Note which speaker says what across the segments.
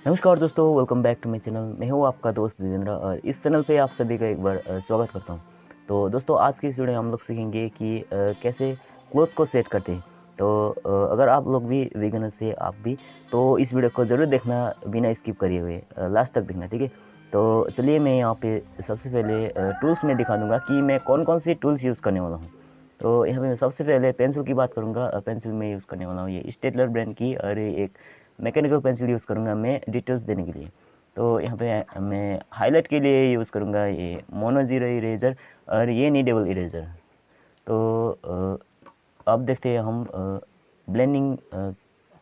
Speaker 1: नमस्कार दोस्तों, welcome back to my channel. मैं हूँ आपका दोस्त विजेंद्र और इस चैनल पे आप सभी का एक बार स्वागत करता हूँ। तो दोस्तों, आज की इस वीडियो में हम लोग सीखेंगे कि कैसे क्लोथ्स को सेट करते हैं। तो अगर आप लोग भी विगनर से आप भी, तो इस वीडियो को ज़रूर देखना, बिना स्किप करिए हुए लास्ट तक देखना, ठीक है। तो चलिए, मैं यहाँ पे सबसे पहले टूल्स में दिखा दूँगा कि मैं कौन कौन सी टूल्स यूज़ करने वाला हूँ। तो यहाँ पे मैं सबसे पहले पेंसिल की बात करूँगा। पेंसिल में यूज़ करने वाला हूँ ये स्टेडलर ब्रांड की, और एक मैकेनिकल पेंसिल यूज़ करूँगा मैं डिटेल्स देने के लिए। तो यहाँ पे मैं हाईलाइट के लिए यूज़ करूँगा ये मोनो जीरो इरेजर और ये नीडेबल इरेजर। तो अब देखते हैं हम ब्लेंडिंग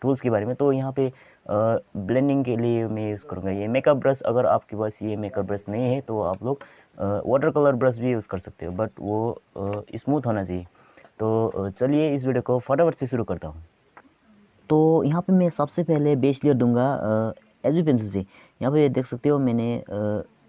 Speaker 1: टूल्स के बारे में। तो यहाँ पे ब्लेंडिंग के लिए मैं यूज़ करूँगा ये मेकअप ब्रश। अगर आपके पास ये मेकअप ब्रश नहीं है तो आप लोग वाटर कलर ब्रश भी यूज़ कर सकते हो, बट वो स्मूथ होना चाहिए। तो चलिए इस वीडियो को फटाफट से शुरू करता हूँ। तो यहाँ पे मैं सबसे पहले बेस लेयर दूंगा एजू पेंसिल से। यहाँ पे देख सकते हो मैंने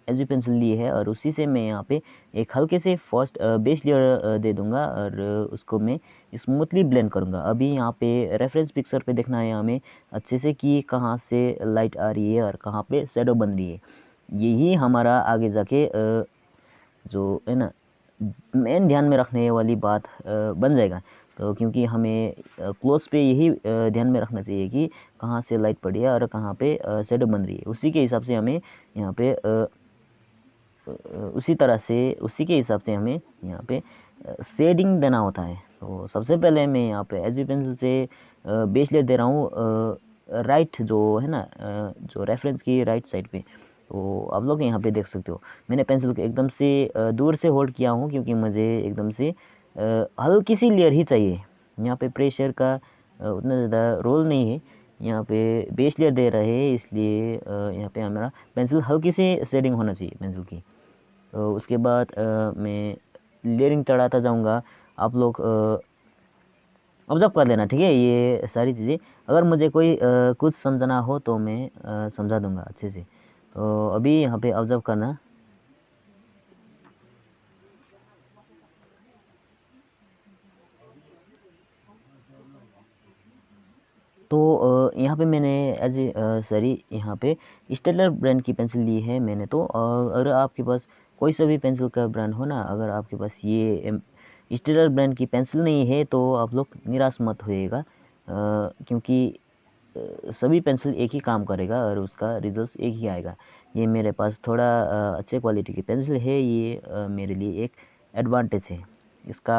Speaker 1: एजू पेंसिल ली है और उसी से मैं यहाँ पे एक हल्के से फर्स्ट बेस लेयर दे दूंगा और उसको मैं स्मूथली ब्लेंड करूँगा। अभी यहाँ पे रेफरेंस पिक्चर पे देखना है हमें अच्छे से कि कहाँ से लाइट आ रही है और कहाँ पे शेडो बन रही है। यही हमारा आगे जाके जो है ना मेन ध्यान में रखने वाली बात बन जाएगा। तो क्योंकि हमें क्लोथ्स पे यही ध्यान में रखना चाहिए कि कहाँ से लाइट पड़ी है और कहाँ पे शेडो बन रही है। उसी के हिसाब से हमें यहाँ पे उसी के हिसाब से हमें यहाँ पे शेडिंग देना होता है। तो सबसे पहले मैं यहाँ पे एज पेंसिल से बेस लेयर दे रहा हूँ राइट जो है ना जो रेफरेंस की राइट साइड पे। तो आप लोग यहाँ पे देख सकते हो मैंने पेंसिल को एकदम से दूर से होल्ड किया हूँ क्योंकि मुझे एकदम से हल्की सी लेयर ही चाहिए। यहाँ पे प्रेशर का उतना ज़्यादा रोल नहीं है। यहाँ पे बेस लेयर दे रहे हैं इसलिए यहाँ पे हमारा पेंसिल हल्की सी शेडिंग होना चाहिए पेंसिल की। तो उसके बाद मैं लेयरिंग चढ़ाता जाऊँगा। आप लोग ऑब्जर्व कर लेना, ठीक है, ये सारी चीज़ें। अगर मुझे कोई कुछ समझना हो तो मैं समझा दूँगा अच्छे से। तो अभी यहाँ पे ऑब्जर्व करना। तो यहाँ पे मैंने एज ए सॉरी यहाँ पे स्टेडलर ब्रांड की पेंसिल ली है मैंने। तो अगर आपके पास कोई सा भी पेंसिल का ब्रांड हो ना, अगर आपके पास ये स्टेडलर ब्रांड की पेंसिल नहीं है तो आप लोग निराश मत होइएगा, क्योंकि सभी पेंसिल एक ही काम करेगा और उसका रिजल्ट एक ही आएगा। ये मेरे पास थोड़ा अच्छे क्वालिटी की पेंसिल है, ये मेरे लिए एक एडवांटेज है। इसका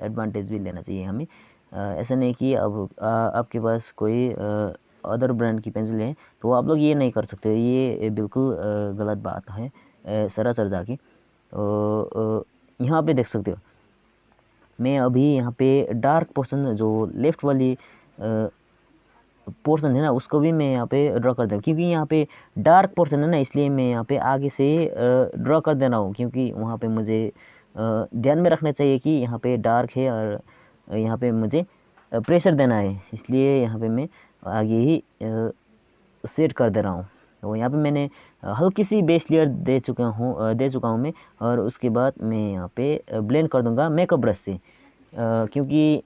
Speaker 1: एडवांटेज भी लेना चाहिए हमें। ऐसा नहीं कि अब आपके पास कोई अदर ब्रांड की पेंसिल है तो आप लोग ये नहीं कर सकते, ये बिल्कुल गलत बात है सरासर जाके। तो यहाँ पे देख सकते हो मैं अभी यहाँ पे डार्क पोर्शन जो लेफ़्ट वाली पोर्शन है ना उसको भी मैं यहाँ पे ड्रॉ कर दूँ, क्योंकि यहाँ पे डार्क पोर्शन है ना, इसलिए मैं यहाँ पे आगे से ड्रॉ कर दे रहा हूँ, क्योंकि वहाँ पे मुझे ध्यान में रखना चाहिए कि यहाँ पे डार्क है और यहाँ पे मुझे प्रेशर देना है, इसलिए यहाँ पे मैं आगे ही सेट कर दे रहा हूँ। तो यहाँ पे मैंने हल्की सी बेस लेयर दे चुका हूँ मैं, और उसके बाद मैं यहाँ पे ब्लेंड कर दूँगा मेकअप ब्रश से, क्योंकि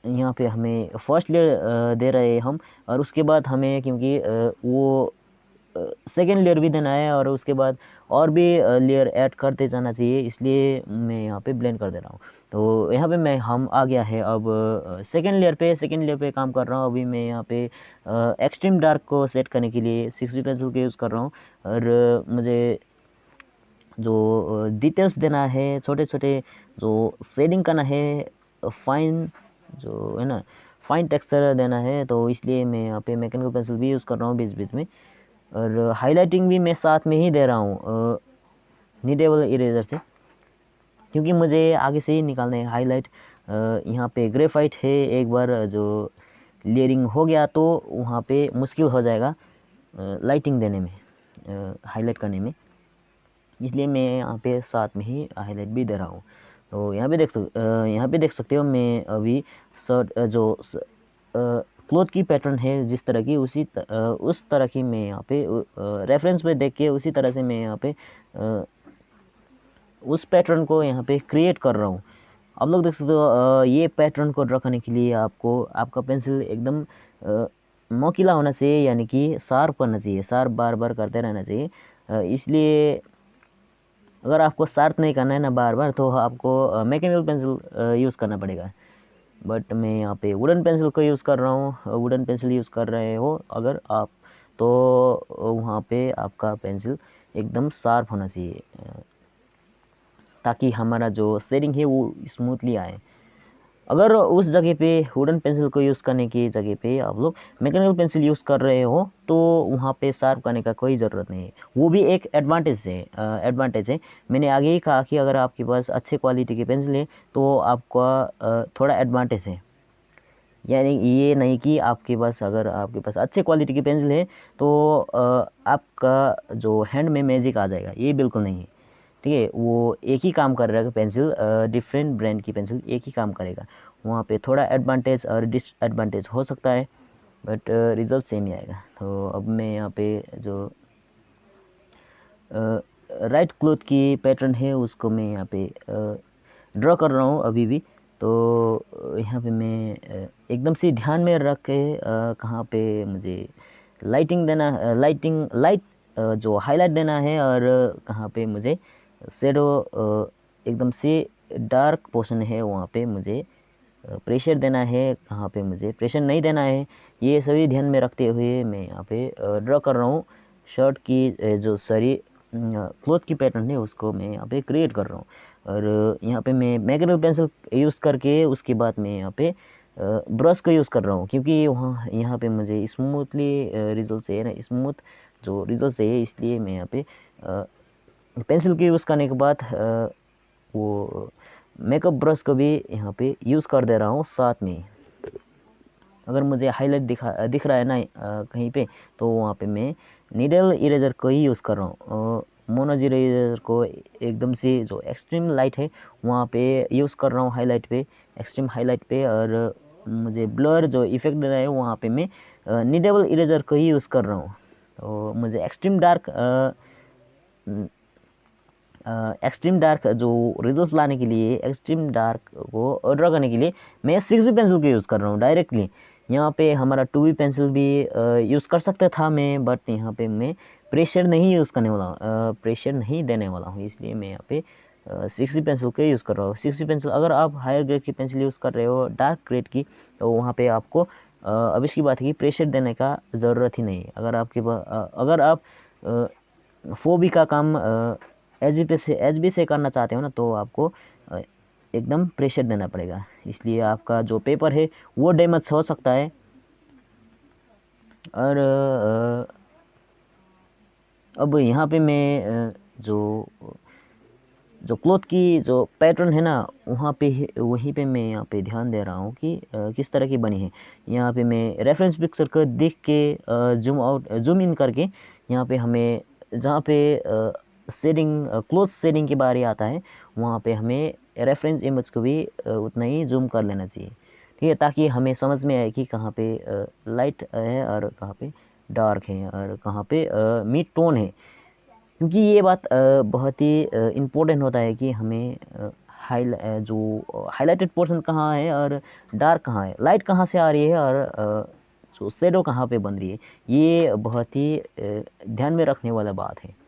Speaker 1: यहाँ पे हमें फर्स्ट लेयर दे रहे हैं हम, और उसके बाद हमें क्योंकि वो सेकेंड लेयर भी देना है और उसके बाद और भी लेयर ऐड करते जाना चाहिए, इसलिए मैं यहाँ पे ब्लेंड कर दे रहा हूँ। तो यहाँ पे मैं हम आ गया है अब सेकेंड लेयर पे काम कर रहा हूँ। अभी मैं यहाँ पे एक्सट्रीम डार्क को सेट करने के लिए 6B पेंसिल का यूज़ कर रहा हूँ, और मुझे जो डिटेल्स देना है, छोटे छोटे जो शेडिंग करना है, फाइन जो है ना फाइन टेक्सचर देना है, तो इसलिए मैं यहाँ पे मैकेनिकल पेंसिल भी यूज़ कर रहा हूँ बीच बीच में, और हाइलाइटिंग भी मैं साथ में ही दे रहा हूँ नीडेबल इरेजर से, क्योंकि मुझे आगे से ही निकालना है हाईलाइट। यहाँ पे ग्रेफाइट है, एक बार जो लेयरिंग हो गया तो वहाँ पे मुश्किल हो जाएगा लाइटिंग देने में, हाईलाइट करने में, इसलिए मैं यहाँ पे साथ में ही हाईलाइट भी दे रहा हूँ। तो यहाँ पे देख सकते हो मैं अभी शर्ट जो क्लोथ की पैटर्न है जिस तरह की उस तरह की मैं यहाँ पे रेफरेंस पे देख के उसी तरह से मैं यहाँ पे उस पैटर्न को यहाँ पे क्रिएट कर रहा हूँ। आप लोग देख सकते हो ये पैटर्न को ड्रा करने के लिए आपको आपका पेंसिल एकदम नोकीला होना चाहिए, यानी कि शार्प करना चाहिए, शार्प बार बार करते रहना चाहिए। इसलिए अगर आपको शार्प नहीं करना है ना बार बार, तो आपको मैकेनिकल पेंसिल यूज़ करना पड़ेगा। बट मैं यहाँ पे वुडन पेंसिल को यूज़ कर रहा हूँ। वुडन पेंसिल यूज़ कर रहे हो अगर आप, तो वहाँ पे आपका पेंसिल एकदम शार्प होना चाहिए, ताकि हमारा जो शेडिंग है वो स्मूथली आए। अगर उस जगह पे वुडन पेंसिल को यूज़ करने की जगह पे आप लोग मैकेनिकल पेंसिल यूज़ कर रहे हो, तो वहाँ पे शार्प करने का कोई ज़रूरत नहीं है। वो भी एक एडवांटेज है। मैंने आगे ही कहा कि अगर आपके पास अच्छे क्वालिटी की पेंसिल है तो आपका थोड़ा एडवांटेज है। यानी ये नहीं कि अगर आपके पास अच्छे क्वालिटी की पेंसिल है तो आपका जो हैंड में मैजिक आ जाएगा, ये बिल्कुल नहीं है। ठीक है, वो एक ही काम कर रहा है पेंसिल, डिफरेंट ब्रांड की पेंसिल एक ही काम करेगा। वहाँ पे थोड़ा एडवांटेज और डिसएडवांटेज हो सकता है, बट रिजल्ट सेम ही आएगा। तो अब मैं यहाँ पे जो राइट क्लॉथ की पैटर्न है उसको मैं यहाँ पे ड्रॉ कर रहा हूँ अभी भी। तो यहाँ पे मैं एकदम से ध्यान में रख के कहाँ पे मुझे लाइट जो हाईलाइट देना है, और कहाँ पे मुझे शेडो एकदम से डार्क पोर्शन है वहाँ पे मुझे प्रेशर देना है, कहाँ पे मुझे प्रेशर नहीं देना है। ये सभी ध्यान में रखते हुए मैं यहाँ पे ड्रॉ कर रहा हूँ। शर्ट की जो सारी क्लॉथ की पैटर्न है उसको मैं यहाँ पे क्रिएट कर रहा हूँ। और यहाँ पे मैं मैकेनिकल पेंसिल यूज़ करके उसके बाद मैं यहाँ पे ब्रश का यूज़ कर रहा हूँ, क्योंकि यहाँ पे मुझे स्मूथली रिजल्ट चाहिए ना, स्मूथ जो रिजल्ट चाहिए, इसलिए मैं यहाँ पे पेंसिल के यूज़ करने के बाद वो मेकअप ब्रश को भी यहाँ पे यूज़ कर दे रहा हूँ साथ में। अगर मुझे हाईलाइट दिख रहा है ना कहीं पे, तो वहाँ पे मैं नीडल इरेजर को ही यूज़ कर रहा हूँ। मोनोजीरो इरेजर को एकदम से जो एक्सट्रीम लाइट है वहाँ पे यूज़ कर रहा हूँ, हाईलाइट पे, एक्सट्रीम हाईलाइट पे। और मुझे ब्लर जो इफ़ेक्ट दे रहा है वहाँ पे मैं नीडल इरेजर को ही यूज़ कर रहा हूँ। तो मुझे एक्सट्रीम डार्क जो रिजल्ट लाने के लिए, एक्सट्रीम डार्क को ड्रॉ करने के लिए मैं 6B पेंसिल को यूज़ कर रहा हूँ डायरेक्टली। यहाँ पे हमारा 2B पेंसिल भी यूज़ कर सकता था मैं, बट यहाँ पे मैं प्रेशर नहीं यूज़ करने वाला हूँ, प्रेशर नहीं देने वाला हूँ, इसलिए मैं यहाँ पे 6B पेंसिल को यूज़ कर रहा हूँ। 6B पेंसिल, अगर आप हायर ग्रेड की पेंसिल यूज़ कर रहे हो, डार्क ग्रेड की, तो वहाँ पे आपको अब इसकी बात है कि प्रेशर देने का ज़रूरत ही नहीं है। अगर आप 4B का काम HB से करना चाहते हो ना, तो आपको एकदम प्रेशर देना पड़ेगा, इसलिए आपका जो पेपर है वो डैमेज हो सकता है। और अब यहाँ पे मैं जो क्लॉथ की जो पैटर्न है ना, वहीं पे मैं यहाँ पे ध्यान दे रहा हूँ कि किस तरह की बनी है। यहाँ पे मैं रेफरेंस पिक्चर को देख के जूम इन करके, यहाँ पे हमें जहाँ पे क्लॉथ शेडिंग के बारे आता है, वहाँ पे हमें रेफरेंस इमेज को भी उतना ही जूम कर लेना चाहिए। ठीक है, ताकि हमें समझ में आए कि कहाँ पे लाइट है और कहाँ पे डार्क है और कहाँ पे मिड टोन है। क्योंकि ये बात बहुत ही इम्पोर्टेंट होता है कि हमें जो हाईलाइटेड पोर्शन कहाँ है और डार्क कहाँ है, लाइट कहाँ से आ रही है और जो शेडो कहाँ पे बन रही है, ये बहुत ही ध्यान में रखने वाला बात है।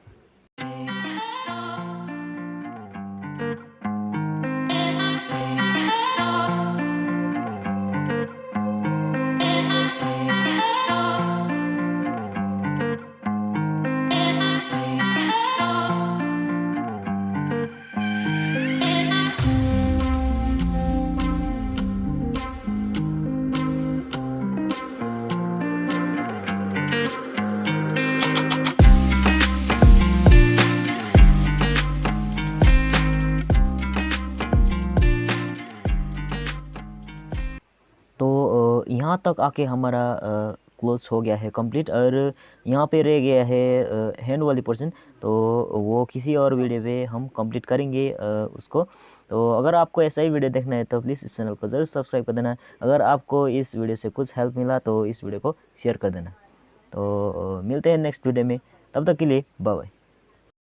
Speaker 1: तो यहाँ तक आके हमारा क्लोज हो गया है कंप्लीट, और यहाँ पे रह गया है हैंड वाली पोर्शन, तो वो किसी और वीडियो पे हम कंप्लीट करेंगे उसको। तो अगर आपको ऐसा ही वीडियो देखना है तो प्लीज़ इस चैनल को ज़रूर सब्सक्राइब कर देना। अगर आपको इस वीडियो से कुछ हेल्प मिला तो इस वीडियो को शेयर कर देना। तो मिलते हैं नेक्स्ट वीडियो में, तब तक के लिए बाय बाय।